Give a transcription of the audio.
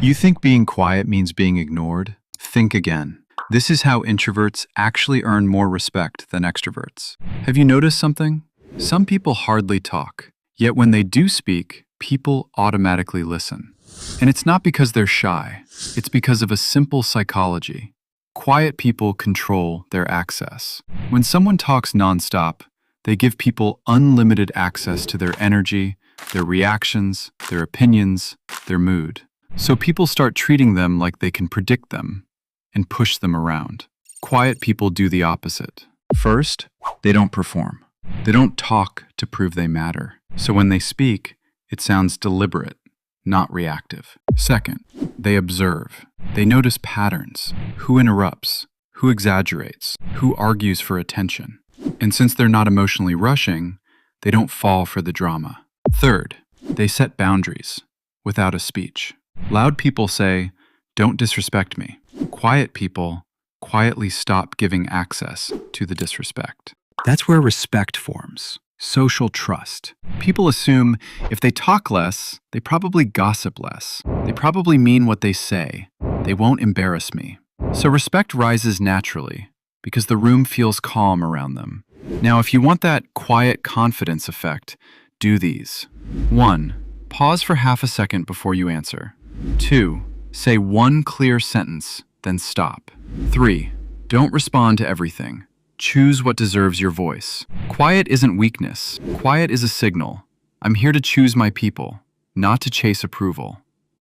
You think being quiet means being ignored? Think again. This is how introverts actually earn more respect than extroverts. Have you noticed something? Some people hardly talk, yet when they do speak, people automatically listen. And it's not because they're shy, it's because of a simple psychology. Quiet people control their access. When someone talks nonstop, they give people unlimited access to their energy, their reactions, their opinions, their mood. So people start treating them like they can predict them and push them around. Quiet people do the opposite. First, they don't perform. They don't talk to prove they matter. So when they speak, it sounds deliberate, not reactive. Second, they observe. They notice patterns. Who interrupts? Who exaggerates? Who argues for attention? And since they're not emotionally rushing, they don't fall for the drama. Third, they set boundaries without a speech. Loud people say, "Don't disrespect me." Quiet people quietly stop giving access to the disrespect. That's where respect forms. Social trust. People assume if they talk less, they probably gossip less. They probably mean what they say. They won't embarrass me. So respect rises naturally because the room feels calm around them. Now, if you want that quiet confidence effect, do these. 1. Pause for half a second before you answer. 2. Say one clear sentence, then stop. 3. Don't respond to everything. Choose what deserves your voice. Quiet isn't weakness. Quiet is a signal. I'm here to choose my people, not to chase approval.